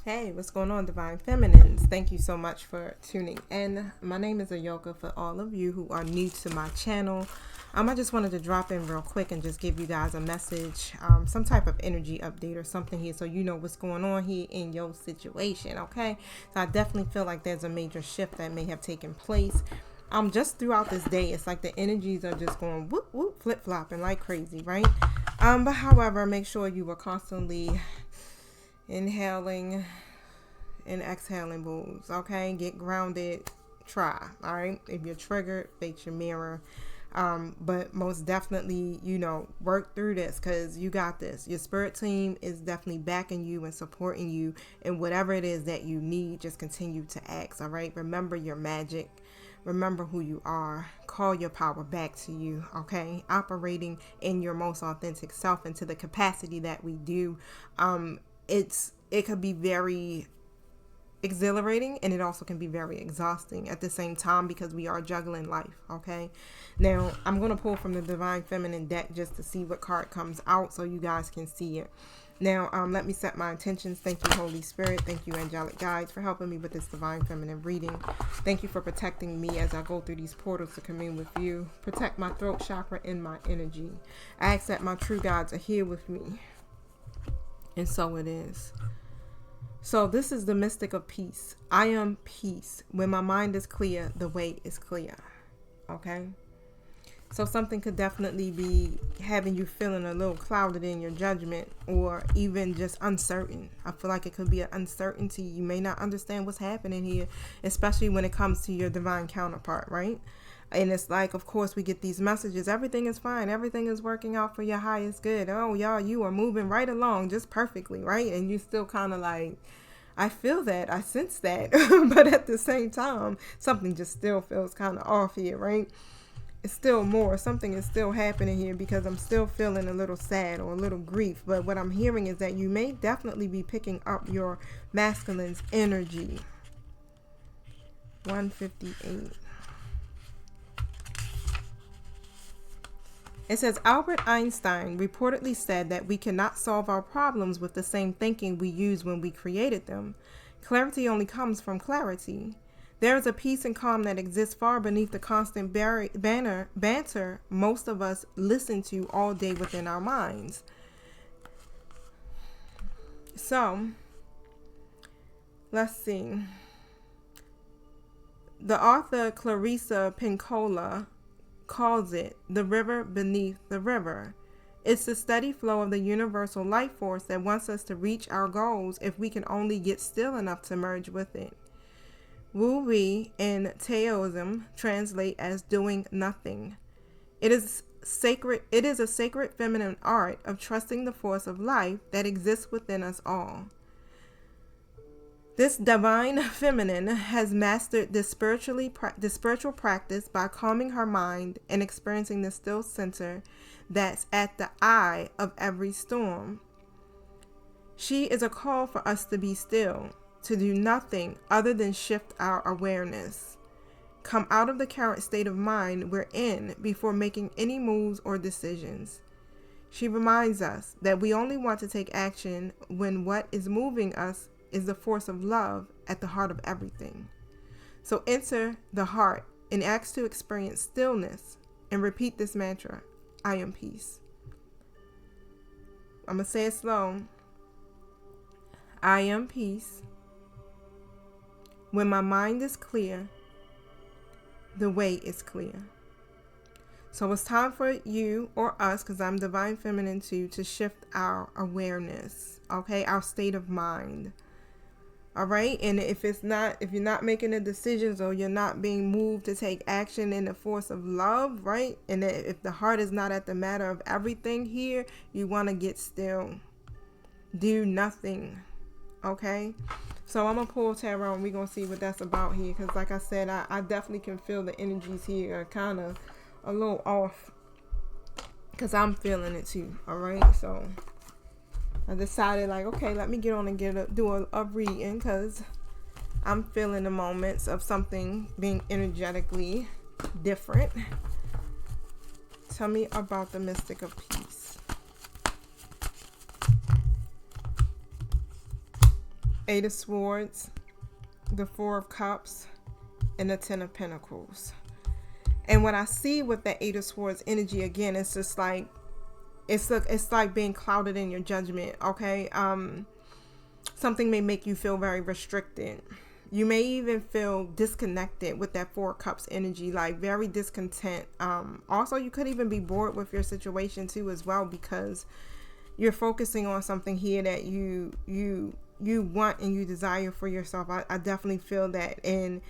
Hey, what's going on, Divine Feminines? Thank you so much for tuning in. My name is Ayoka. For all of you who are new to my channel, I just wanted to drop in real quick and just give you guys a message, some type of energy update or something here so you know what's going on here in your situation, okay? So I definitely feel like there's a major shift that may have taken place. Just throughout this day, it's like the energies are just going whoop, whoop, flip-flopping like crazy, right? But however, make sure you are constantly inhaling and exhaling, booze. Okay, get grounded. Try. All right. If you're triggered, face your mirror. But most definitely, work through this because you got this. Your spirit team is definitely backing you and supporting you, and whatever it is that you need, just continue to ask. All right. Remember your magic. Remember who you are. Call your power back to you, okay? Operating in your most authentic self and to the capacity that we do. It could be very exhilarating, and it also can be very exhausting at the same time because we are juggling life, okay? Now, I'm going to pull from the Divine Feminine deck just to see what card comes out so you guys can see it. Now, let me set my intentions. Thank you, Holy Spirit. Thank you, Angelic Guides, for helping me with this Divine Feminine reading. Thank you for protecting me as I go through these portals to commune with you. Protect my throat chakra and my energy. I ask that my true guides are here with me. And so it is. So this is the mystic of peace. I am peace. When my mind is clear, the way is clear. Okay? So something could definitely be having you feeling a little clouded in your judgment, or even just uncertain. I feel like it could be an uncertainty. You may not understand what's happening here, especially when it comes to your divine counterpart, right? And it's like, of course, we get these messages. Everything is fine. Everything is working out for your highest good. Oh, y'all, you are moving right along just perfectly, right? And you still kind of like, I feel that. I sense that. But at the same time, something just still feels kind of off here, right? It's still more. Something is still happening here because I'm still feeling a little sad or a little grief. But what I'm hearing is that you may definitely be picking up your masculine's energy. 158. It says, Albert Einstein reportedly said that we cannot solve our problems with the same thinking we used when we created them. Clarity only comes from clarity. There is a peace and calm that exists far beneath the constant banter most of us listen to all day within our minds. So, let's see. The author Clarissa Pinkola calls it the river beneath the river. It's the steady flow of the universal life force that wants us to reach our goals if we can only get still enough to merge with it. Wu Wei and Taoism translate as doing nothing. It is a sacred feminine art of trusting the force of life that exists within us all. This divine feminine has mastered this spiritual practice by calming her mind and experiencing the still center that's at the eye of every storm. She is a call for us to be still, to do nothing other than shift our awareness. Come out of the current state of mind we're in before making any moves or decisions. She reminds us that we only want to take action when what is moving us is the force of love at the heart of everything. So enter the heart and ask to experience stillness and repeat this mantra, I am peace. I'm going to say it slow. I am peace. When my mind is clear, the way is clear. So it's time for you or us, because I'm Divine Feminine too, to shift our awareness, okay? Our state of mind. All right. And if you're not making the decisions, or you're not being moved to take action in the force of love, right? And if the heart is not at the matter of everything here, you want to get still. Do nothing. Okay. So I'm going to pull tarot and we're going to see what that's about here. Because like I said, I definitely can feel the energies here are kind of a little off. Because I'm feeling it too. All right. So I decided like, okay, let me get on and do a reading, because I'm feeling the moments of something being energetically different. Tell me about the mystic of peace. Eight of Swords, the Four of Cups, and the Ten of Pentacles. And what I see with the Eight of Swords energy, again, it's just like, it's like being clouded in your judgment, okay? Something may make you feel very restricted. You may even feel disconnected with that Four of Cups energy, like very discontent. Also, you could even be bored with your situation too as well, because you're focusing on something here that you want and you desire for yourself. I definitely feel that. And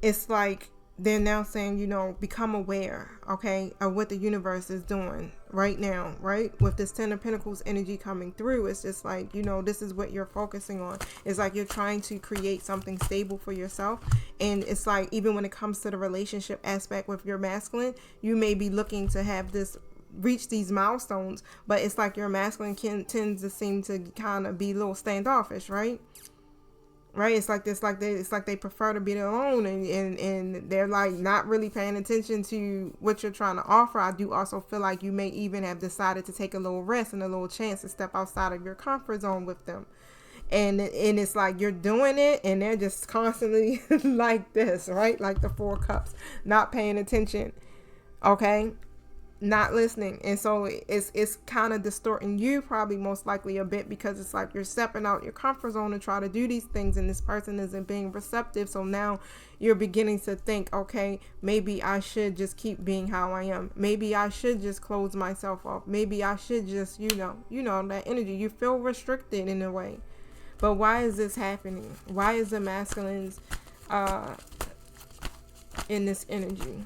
it's like they're now saying, you know, become aware, okay, of what the universe is doing right now, right? With this Ten of Pentacles energy coming through, it's just like, you know, this is what you're focusing on. It's like you're trying to create something stable for yourself. And it's like, even when it comes to the relationship aspect with your masculine, you may be looking to have this, reach these milestones, but it's like your masculine tends to seem to kind of be a little standoffish, right? Right? It's like this, it's like they prefer to be alone, and they're like not really paying attention to what you're trying to offer. I do also feel like you may even have decided to take a little rest and a little chance to step outside of your comfort zone with them. And it's like you're doing it and they're just constantly like this, right? Like the Four Cups, not paying attention, okay? Not listening. And so it's kind of distorting you probably most likely a bit, because it's like you're stepping out your comfort zone and try to do these things, and this person isn't being receptive. So now you're beginning to think, okay, maybe I should just keep being how I am. Maybe I should just close myself off. Maybe I should just, you know, that energy. You feel restricted in a way. But why is this happening? Why is the masculines in this energy?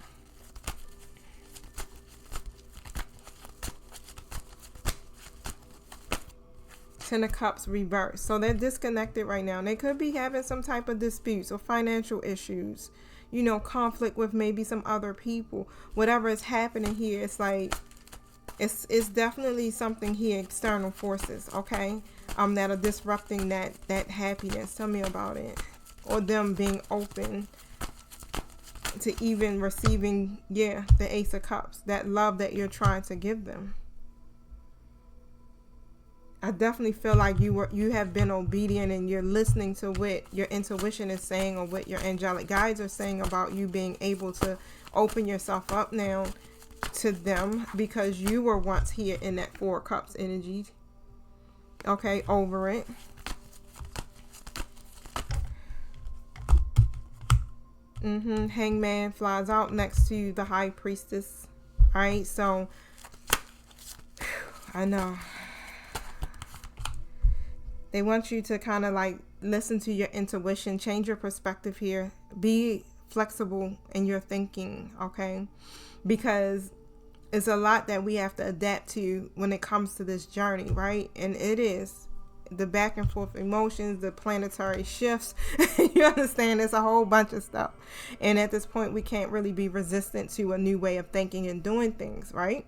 Ten of Cups reversed. So they're disconnected right now. They could be having some type of disputes or financial issues, you know, conflict with maybe some other people. Whatever is happening here, it's like it's definitely something here, external forces, okay, that are disrupting that happiness. Tell me about it. Or them being open to even receiving, the Ace of Cups, that love that you're trying to give them. I definitely feel like you have been obedient and you're listening to what your intuition is saying, or what your angelic guides are saying about you being able to open yourself up now to them, because you were once here in that Four Cups energy. Okay, over it. Hangman flies out next to the High Priestess. All right, so I know. They want you to kind of like listen to your intuition, change your perspective here, be flexible in your thinking, okay? Because it's a lot that we have to adapt to when it comes to this journey, right? And it is the back and forth emotions, the planetary shifts. You understand? It's a whole bunch of stuff. And at this point, we can't really be resistant to a new way of thinking and doing things, right?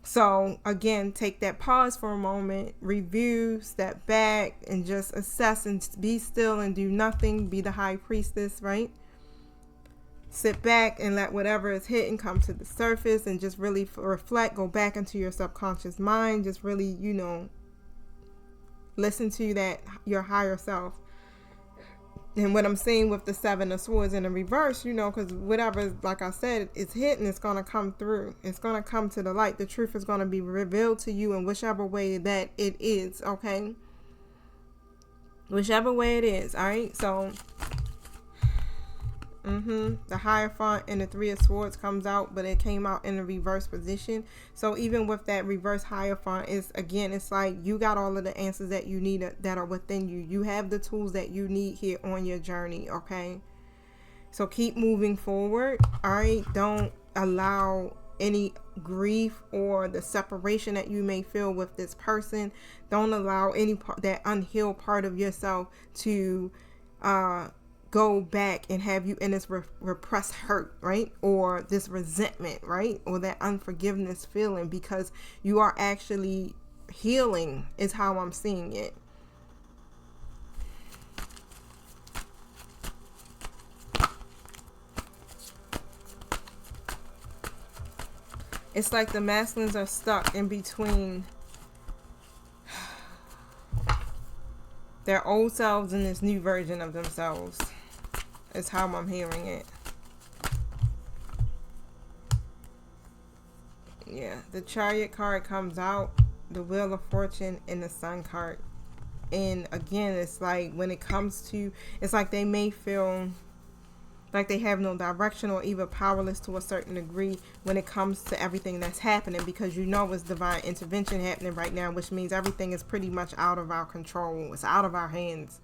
So again, take that pause for a moment, review, step back, and just assess and be still and do nothing. Be the High Priestess, right? Sit back and let whatever is hitting come to the surface, and just really reflect, go back into your subconscious mind. Just really, you know, listen to that, your higher self. And what I'm seeing with the Seven of Swords in the reverse, you know, because whatever, like I said, is hitting, it's going to come through. It's going to come to the light. The truth is going to be revealed to you in whichever way that it is, okay? Whichever way it is, all right? So, the Hierophant and the Three of Swords comes out, but it came out in a reverse position. So even with that reverse Hierophant, it's like you got all of the answers that you need that are within you. You have the tools that you need here on your journey, okay? So keep moving forward, all right? Don't allow any grief or the separation that you may feel with this person. Don't allow any that unhealed part of yourself to go back and have you in this repressed hurt, right? Or this resentment, right? Or that unforgiveness feeling, because you are actually healing is how I'm seeing it. It's like the masculines are stuck in between Their old selves and this new version of themselves is how I'm hearing it. Yeah, the Chariot card comes out, the Wheel of Fortune, and the Sun card. And again, it's like when it comes to, it's like they may feel like they have no direction or even powerless to a certain degree when it comes to everything that's happening, because you know it's divine intervention happening right now, which means everything is pretty much out of our control. It's out of our hands,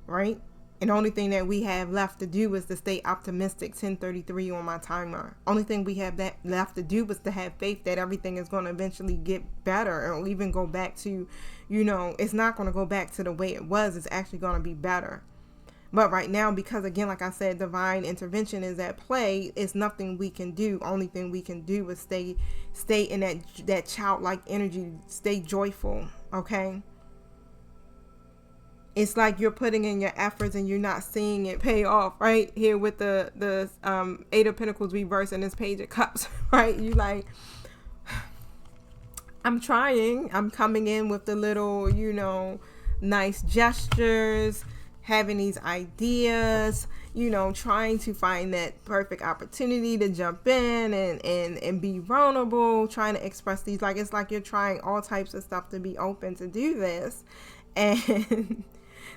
right? And the only thing that we have left to do is to stay optimistic. 10:33 on my timer. Only thing we have that left to do is to have faith that everything is going to eventually get better, or even go back to, it's not going to go back to the way it was. It's actually going to be better. But right now, because again, like I said, divine intervention is at play, it's nothing we can do. Only thing we can do is stay in that childlike energy, stay joyful, okay? It's like you're putting in your efforts and you're not seeing it pay off, right? Here with the Eight of Pentacles reverse and this Page of Cups, right? You like, I'm trying. I'm coming in with the little, nice gestures, having these ideas, trying to find that perfect opportunity to jump in and be vulnerable, trying to express these, like, it's like you're trying all types of stuff to be open to do this, and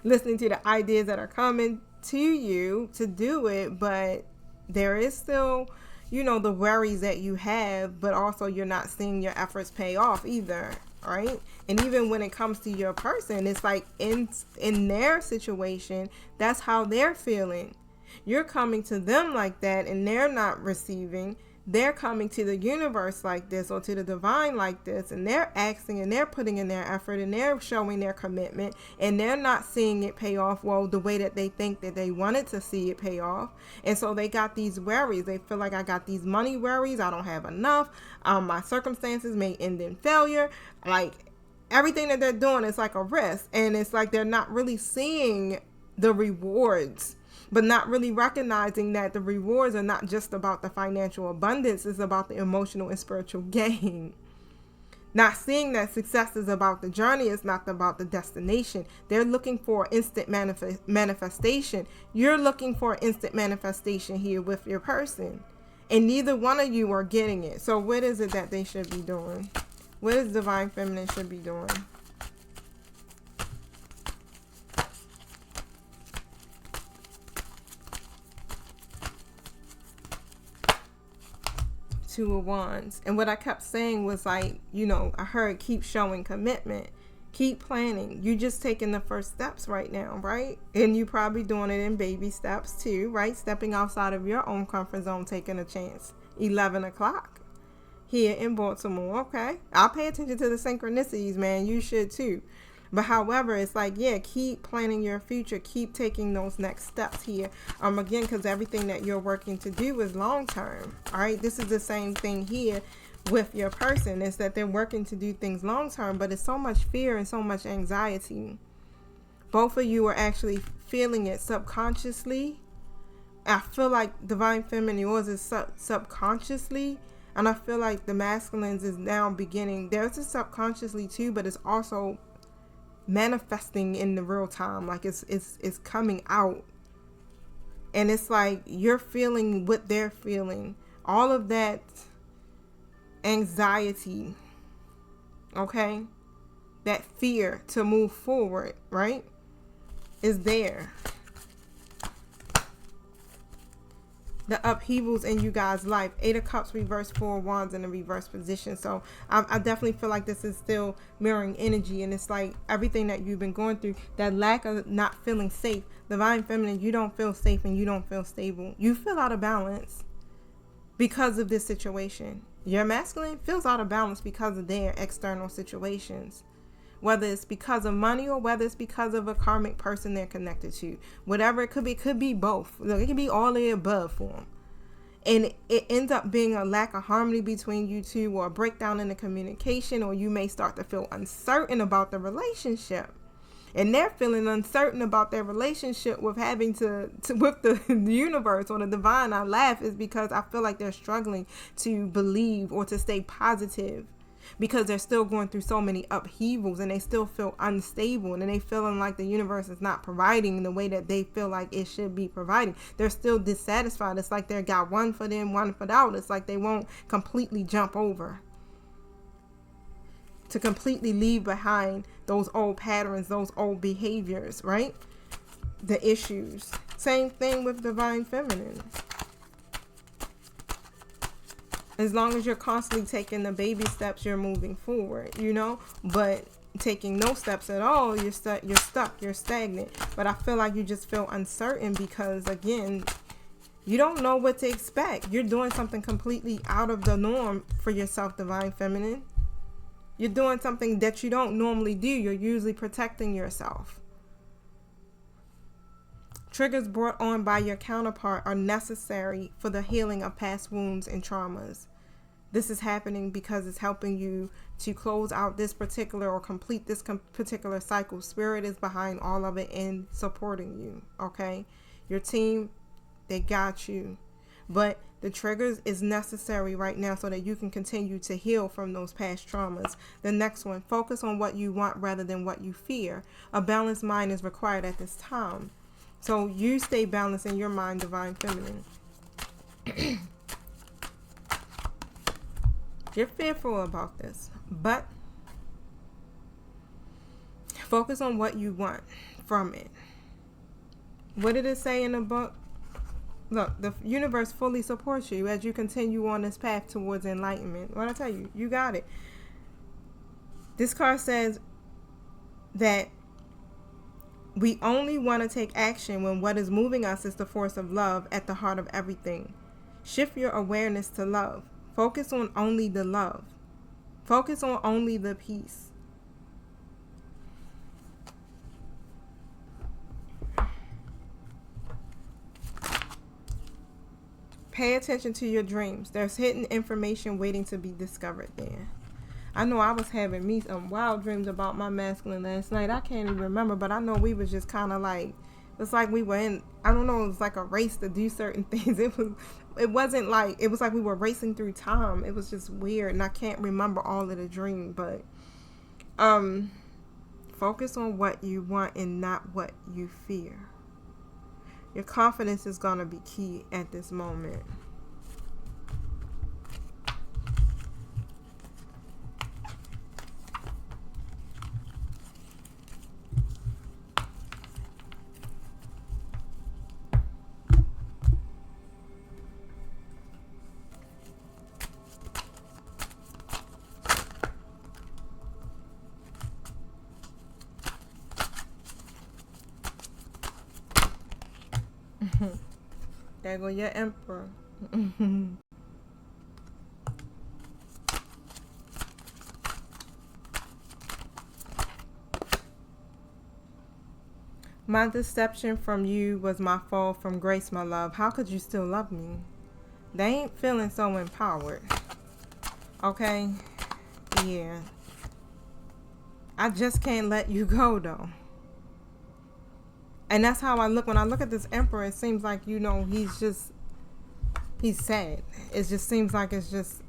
listening to the ideas that are coming to you to do it. But there is still, the worries that you have, but also you're not seeing your efforts pay off either, right? And even when it comes to your person, it's like in their situation, that's how they're feeling. You're coming to them like that and they're not receiving. They're coming to the universe like this, or to the divine like this, and they're asking and they're putting in their effort and they're showing their commitment, and they're not seeing it pay off well the way that they think that they wanted to see it pay off. And so they got these worries. They feel like, I got these money worries, I don't have enough, my circumstances may end in failure. Like, everything that they're doing is like a risk, and it's like they're not really seeing the rewards, but not really recognizing that the rewards are not just about the financial abundance, it's about the emotional and spiritual gain. Not seeing that success is about the journey, it's not about the destination. They're looking for instant manifestation. You're looking for instant manifestation here with your person, and neither one of you are getting it. So what is it that they should be doing? What is Divine Feminine should be doing? Two of Wands. And what I kept saying was like, I heard keep showing commitment, keep planning. You just taking the first steps right now, right? And you probably doing it in baby steps too, right? Stepping outside of your own comfort zone, taking a chance. 11 o'clock here in Baltimore. Okay, I'll pay attention to the synchronicities, man. You should too. But however, it's like, yeah, keep planning your future, keep taking those next steps here. Again, because everything that you're working to do is long term. All right, this is the same thing here with your person, is that they're working to do things long term, but it's so much fear and so much anxiety. Both of you are actually feeling it subconsciously. I feel like Divine Feminine, yours is subconsciously. And I feel like the masculines is now beginning. There's a subconsciously too, but it's also manifesting in the real time. Like it's coming out. And it's like you're feeling what they're feeling. All of that anxiety. Okay? That fear to move forward, right? Is there. The upheavals in you guys' life. 8 of Cups reverse, 4 of Wands in the reverse position. So I definitely feel like this is still mirroring energy, and it's like everything that you've been going through, that lack of not feeling safe. Divine Feminine, you don't feel safe and you don't feel stable. You feel out of balance because of this situation. Your masculine feels out of balance because of their external situations. Whether it's because of money or whether it's because of a karmic person they're connected to. Whatever it could be both. Look, it can be all of the above for them. And it ends up being a lack of harmony between you two, or a breakdown in the communication, or you may start to feel uncertain about the relationship. And they're feeling uncertain about their relationship with having to with the universe or the divine. I laugh is because I feel like they're struggling to believe or to stay positive. because they're still going through so many upheavals, and they still feel unstable, and they feeling like the universe is not providing the way that they feel like it should be providing. They're still dissatisfied. It's like they got one foot in, one foot out. It's like they won't completely jump over, to completely leave behind those old patterns, those old behaviors, right? The issues. Same thing with divine feminine. As long as you're constantly taking the baby steps, you're moving forward, you know, but taking no steps at all, you're stuck, you're stagnant. But I feel like you just feel uncertain because, again, you don't know what to expect. You're doing something completely out of the norm for yourself, divine feminine. You're doing something that you don't normally do. You're usually protecting yourself. Triggers brought on by your counterpart are necessary for the healing of past wounds and traumas. This is happening because it's helping you to close out this particular or complete this particular cycle. Spirit is behind all of it and supporting you, okay? Your team, they got you. But the triggers is necessary right now so that you can continue to heal from those past traumas. The next one, focus on what you want rather than what you fear. A balanced mind is required at this time. So you stay balanced in your mind, divine feminine. You're fearful about this, but focus on what you want from it. What did it say in the book? Look, the universe fully supports you as you continue on this path towards enlightenment. What I tell you, you got it. This card says that we only want to take action when what is moving us is the force of love at the heart of everything. Shift your awareness to love. Focus on only the love. Focus on only the peace. Pay attention to your dreams. There's hidden information waiting to be discovered there. I know I was having me some wild dreams about my masculine last night. I can't even remember, but I know we was just kind of like, it's like we were in, I don't know, it was like a race to do certain things. It was like we were racing through time. It was just weird, and I can't remember all of the dream, but focus on what you want and not what you fear. Your confidence is going to be key at this moment. There go your emperor. My deception from you was my fall from grace, my love. How could you still love me? They ain't feeling so empowered. Okay? Yeah. I just can't let you go, though. And that's how I look. When I look at this emperor, it seems like, you know, he's sad. It just seems like it's just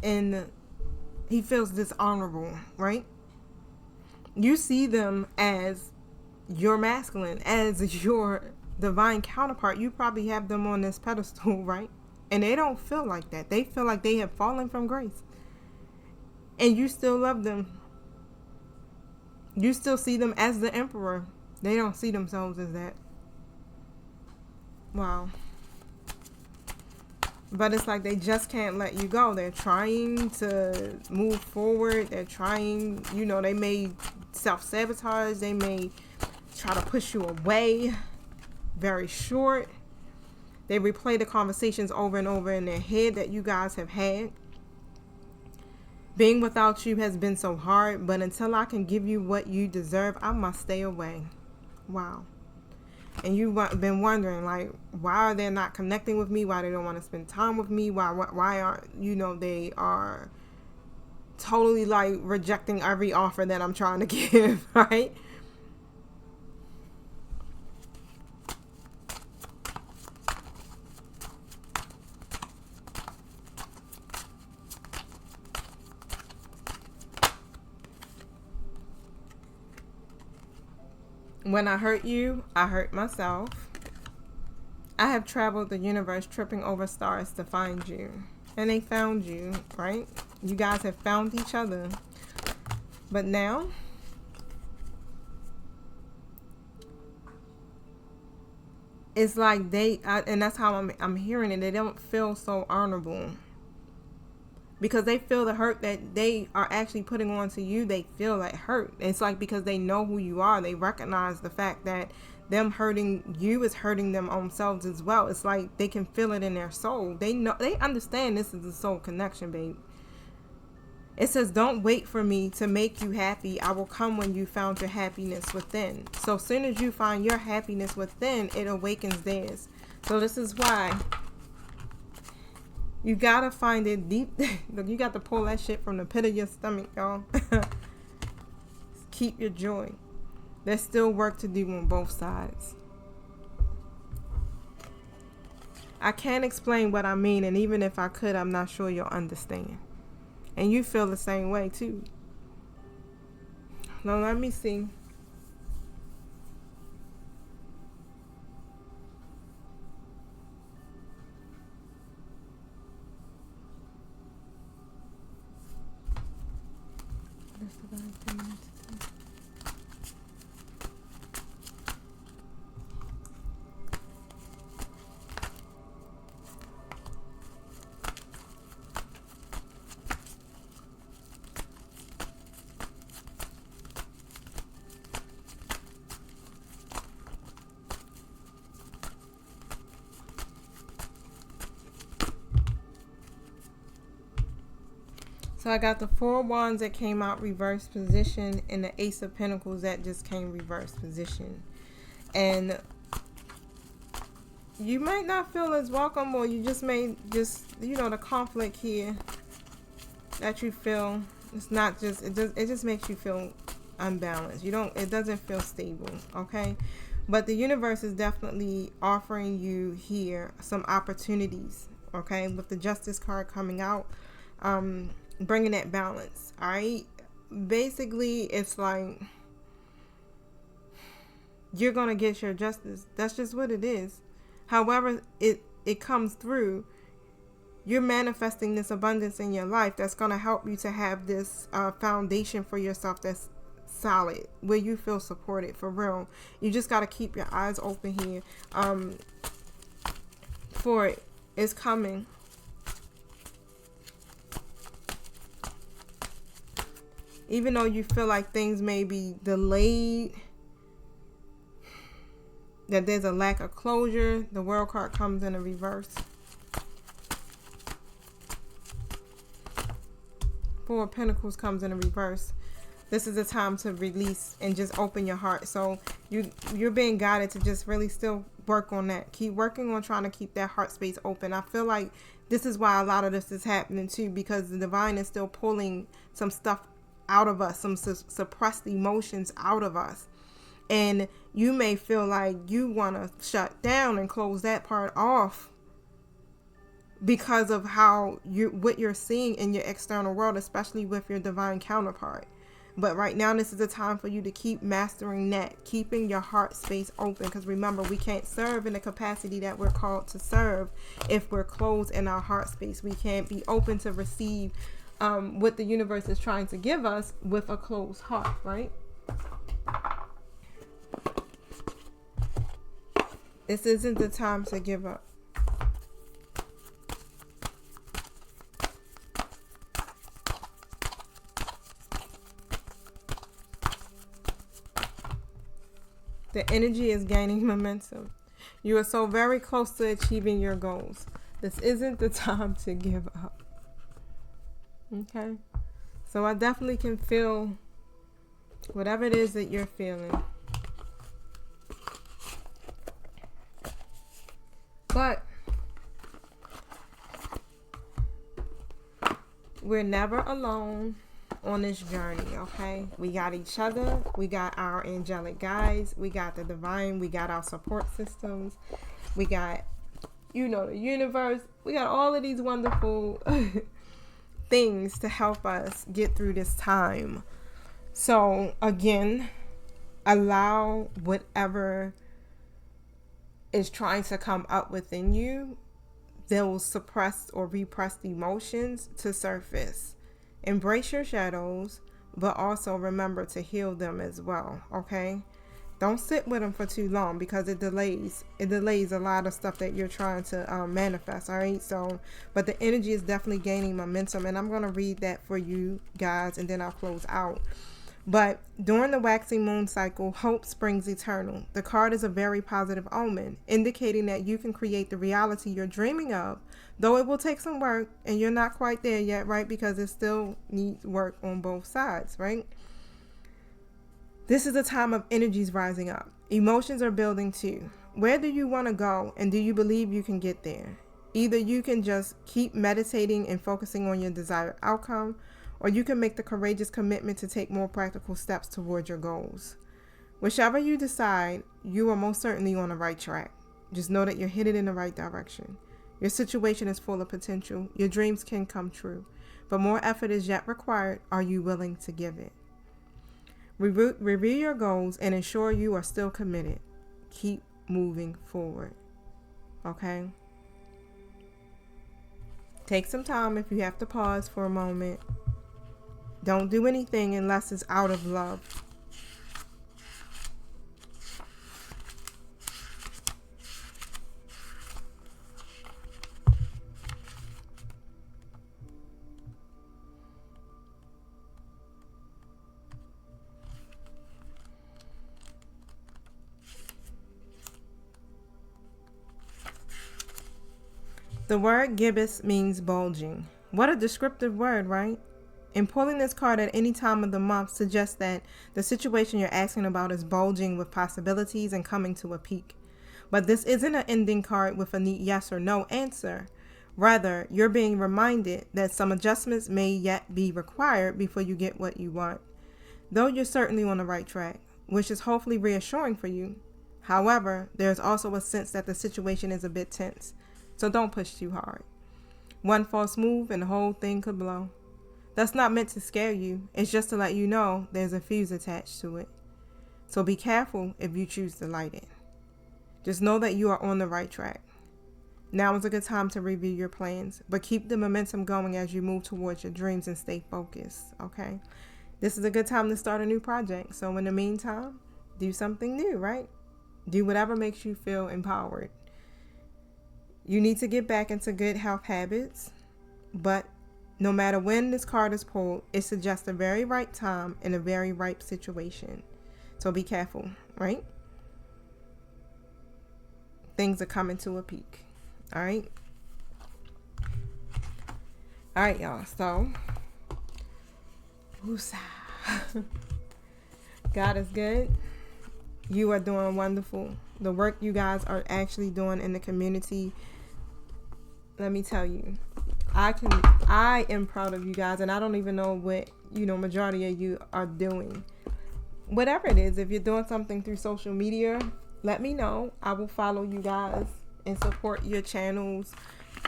he feels dishonorable, right? You see them as your masculine, as your divine counterpart. You probably have them on this pedestal, right? And they don't feel like that. They feel like they have fallen from grace. And you still love them. You still see them as the emperor. They don't see themselves as that. Wow. But it's like they just can't let you go. They're trying to move forward. They're trying, you know, they may self-sabotage. They may try to push you away. Very short. They replay the conversations over and over in their head that you guys have had. Being without you has been so hard, but until I can give you what you deserve, I must stay away. Wow. And you've been wondering, like, why are they not connecting with me? Why they don't want to spend time with me? Why aren't, you know, they are totally, like, rejecting every offer that I'm trying to give, right? When I hurt you, I hurt myself. I have traveled the universe tripping over stars to find you. And they found you, right? You guys have found each other. But now, it's like and that's how I'm hearing it. They don't feel so honorable. Because they feel the hurt that they are actually putting on to you, they feel that hurt. It's like because they know who you are, they recognize the fact that them hurting you is hurting them themselves as well. It's like they can feel it in their soul. They know, they understand this is a soul connection, babe. It says, don't wait for me to make you happy. I will come when you found your happiness within. So as soon as you find your happiness within, it awakens theirs. So this is why you gotta find it deep. You got to pull that shit from the pit of your stomach, y'all. Keep your joy. There's still work to do on both sides. I can't explain what I mean, and even if I could, I'm not sure you'll understand. And you feel the same way too. Now let me see. So I got the 4 wands that came out reverse position and the Ace of Pentacles that just came reverse position. And you might not feel as welcome, or you just may the conflict here that you feel, it's not just, it just makes you feel unbalanced. It doesn't feel stable, okay? But the universe is definitely offering you here some opportunities, okay? With the Justice card coming out, bringing that balance, all right? Basically, it's like you're gonna get your justice. That's just what it is. However it comes through, you're manifesting this abundance in your life that's gonna help you to have this foundation for yourself that's solid, where you feel supported for real. You just got to keep your eyes open here for it. It's coming. Even though you feel like things may be delayed, that there's a lack of closure, the World card comes in a reverse. 4 of Pentacles comes in a reverse. This is a time to release and just open your heart. So you're being guided to just really still work on that. Keep working on trying to keep that heart space open. I feel like this is why a lot of this is happening too, because the divine is still pulling some stuff out of us, some suppressed emotions out of us. And you may feel like you want to shut down and close that part off because of what you're seeing in your external world, especially with your divine counterpart. But right now, this is a time for you to keep mastering that, keeping your heart space open. Because remember, we can't serve in the capacity that we're called to serve if we're closed in our heart space. We can't be open to receive what the universe is trying to give us with a closed heart, right? This isn't the time to give up. The energy is gaining momentum. You are so very close to achieving your goals. This isn't the time to give up. Okay? So I definitely can feel whatever it is that you're feeling. But we're never alone on this journey, okay? We got each other, we got our angelic guides, we got the divine, we got our support systems, we got, the universe, we got all of these wonderful things to help us get through this time. So again, Allow whatever is trying to come up within you, those suppressed or repressed emotions, to surface. Embrace your shadows, but also remember to heal them as well, okay? Don't sit with them for too long, because it delays a lot of stuff that you're trying to manifest. All right, so but the energy is definitely gaining momentum, and I'm going to read that for you guys, and then I'll close out. But during the waxing moon cycle, hope springs eternal. The card is a very positive omen, indicating that you can create the reality you're dreaming of, though it will take some work, and you're not quite there yet, right? Because it still needs work on both sides, right? This is a time of energies rising up. Emotions are building too. Where do you want to go, and do you believe you can get there? Either you can just keep meditating and focusing on your desired outcome, or you can make the courageous commitment to take more practical steps towards your goals. Whichever you decide, you are most certainly on the right track. Just know that you're headed in the right direction. Your situation is full of potential. Your dreams can come true, but more effort is yet required. Are you willing to give it? Review your goals and ensure you are still committed. Keep moving forward. Okay? Take some time if you have to pause for a moment. Don't do anything unless it's out of love. The word gibbous means bulging. What a descriptive word, right? And pulling this card at any time of the month suggests that the situation you're asking about is bulging with possibilities and coming to a peak. But this isn't an ending card with a neat yes or no answer. Rather, you're being reminded that some adjustments may yet be required before you get what you want. Though you're certainly on the right track, which is hopefully reassuring for you. However, there's also a sense that the situation is a bit tense. So don't push too hard. One false move and the whole thing could blow. That's not meant to scare you. It's just to let you know there's a fuse attached to it. So be careful if you choose to light it. Just know that you are on the right track. Now is a good time to review your plans, but keep the momentum going as you move towards your dreams and stay focused, okay? This is a good time to start a new project. So in the meantime, do something new, right? Do whatever makes you feel empowered. You need to get back into good health habits, but no matter when this card is pulled, it suggests a very right time and a very ripe situation. So be careful, right? Things are coming to a peak. All right. All right, y'all. So, woosah. God is good. You are doing wonderful. The work you guys are actually doing in the community, let me tell you, I am proud of you guys, and I don't even know what, majority of you are doing. Whatever it is, if you're doing something through social media, let me know. I will follow you guys and support your channels,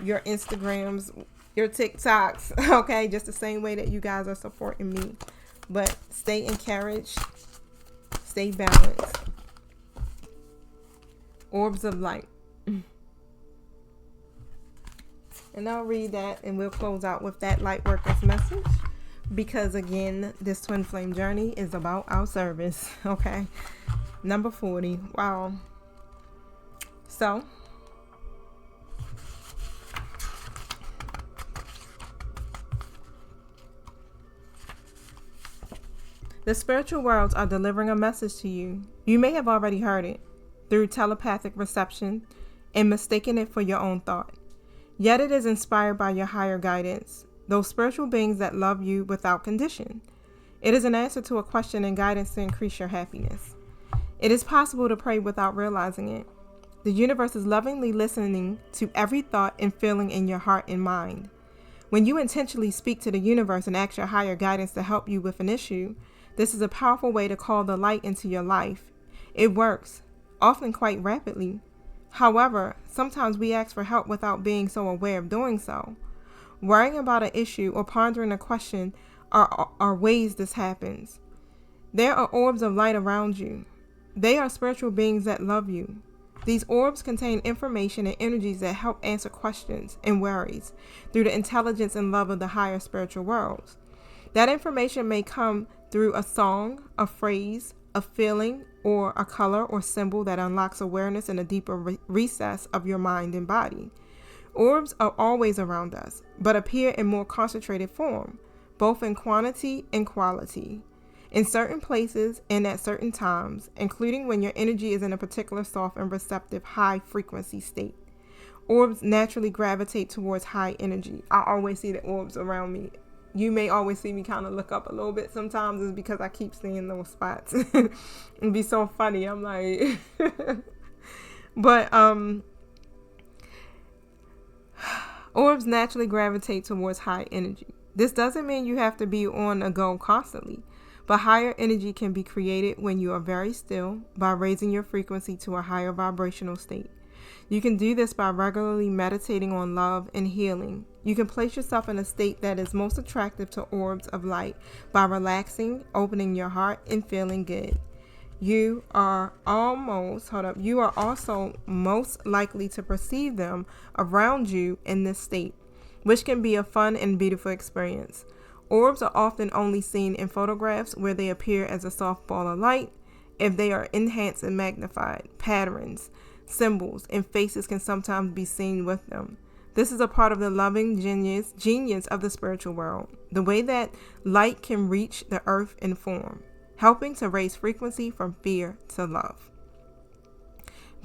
your Instagrams, your TikToks, okay? Just the same way that you guys are supporting me. But stay encouraged, stay balanced. Orbs of light. And I'll read that and we'll close out with that light worker's message. Because again, this twin flame journey is about our service. Okay. Number 40. Wow. So, the spiritual worlds are delivering a message to you. You may have already heard it through telepathic reception and mistaken it for your own thought. Yet it is inspired by your higher guidance, those spiritual beings that love you without condition. It is an answer to a question and guidance to increase your happiness. It is possible to pray without realizing it. The universe is lovingly listening to every thought and feeling in your heart and mind. When you intentionally speak to the universe and ask your higher guidance to help you with an issue, this is a powerful way to call the light into your life. It works, often quite rapidly. However, sometimes we ask for help without being so aware of doing so. Worrying about an issue or pondering a question are ways this happens. There are orbs of light around you. They are spiritual beings that love you. These orbs contain information and energies that help answer questions and worries through the intelligence and love of the higher spiritual worlds. That information may come through a song, a phrase, a feeling, or a color or symbol that unlocks awareness in a deeper recess of your mind and body. Orbs are always around us, but appear in more concentrated form, both in quantity and quality, in certain places and at certain times, including when your energy is in a particular soft and receptive high frequency state. Orbs naturally gravitate towards high energy. I always see the orbs around me. You may always see me kind of look up a little bit sometimes. It's because I keep seeing those spots. It'd be so funny. I'm like, but orbs naturally gravitate towards high energy. This doesn't mean you have to be on a go constantly, but higher energy can be created when you are very still by raising your frequency to a higher vibrational state. You can do this by regularly meditating on love and healing. You can place yourself in a state that is most attractive to orbs of light by relaxing, opening your heart, and feeling good. You are also most likely to perceive them around you in this state, which can be a fun and beautiful experience. Orbs are often only seen in photographs where they appear as a soft ball of light. If they are enhanced and magnified, patterns, symbols, and faces can sometimes be seen with them. This is a part of the loving genius of the spiritual world, the way that light can reach the earth in form, helping to raise frequency from fear to love.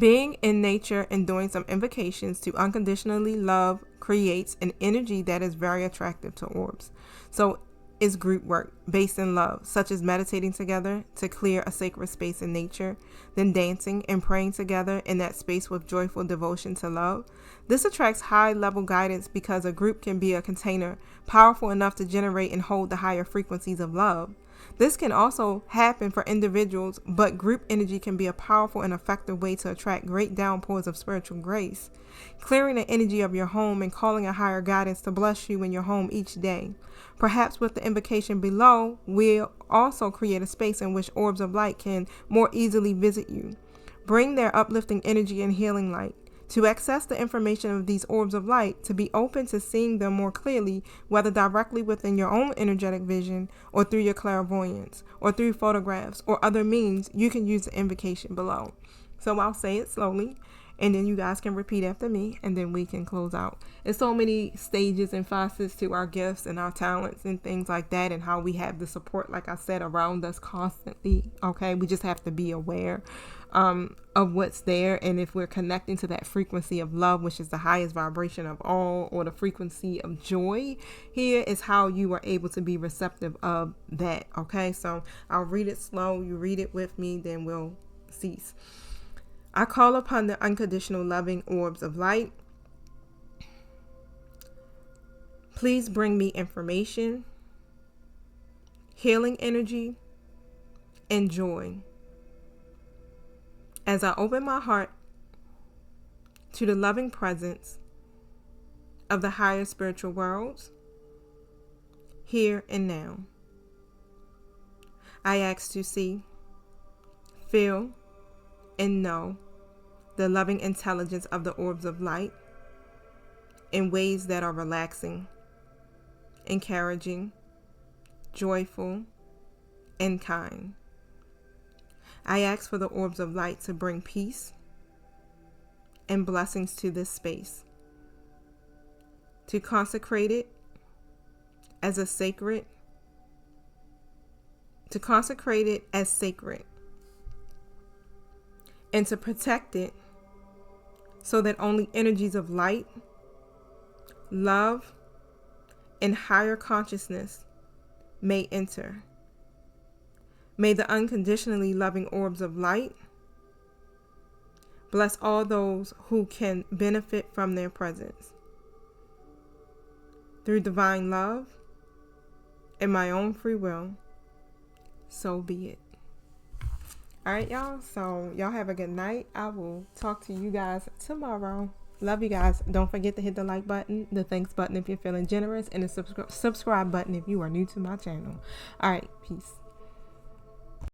Being in nature and doing some invocations to unconditionally love creates an energy that is very attractive to orbs. So is group work based in love, such as meditating together to clear a sacred space in nature, then dancing and praying together in that space with joyful devotion to love. This attracts high-level guidance because a group can be a container powerful enough to generate and hold the higher frequencies of love. This can also happen for individuals, but group energy can be a powerful and effective way to attract great downpours of spiritual grace. Clearing the energy of your home and calling a higher guidance to bless you in your home each day. Perhaps with the invocation below, we'll also create a space in which orbs of light can more easily visit you. Bring their uplifting energy and healing light. To access the information of these orbs of light, to be open to seeing them more clearly, whether directly within your own energetic vision, or through your clairvoyance, or through photographs, or other means, you can use the invocation below. So I'll say it slowly, and then you guys can repeat after me, and then we can close out. There's so many stages and facets to our gifts and our talents and things like that, and how we have the support, like I said, around us constantly. Okay, we just have to be aware of what's there, and if we're connecting to that frequency of love, which is the highest vibration of all, or the frequency of joy, here is how you are able to be receptive of that. Okay, so I'll read it slow, you read it with me, then we'll cease. I call upon the unconditional loving orbs of light. Please bring me information, healing energy, and joy. As I open my heart to the loving presence of the higher spiritual worlds, here and now, I ask to see, feel, and know the loving intelligence of the orbs of light in ways that are relaxing, encouraging, joyful, and kind. I ask for the orbs of light to bring peace and blessings to this space, to consecrate it as sacred, and to protect it so that only energies of light, love, and higher consciousness may enter. May the unconditionally loving orbs of light bless all those who can benefit from their presence. Through divine love and my own free will, so be it. All right, y'all. So y'all have a good night. I will talk to you guys tomorrow. Love you guys. Don't forget to hit the like button, the thanks button if you're feeling generous, and the subscribe button if you are new to my channel. All right. Peace.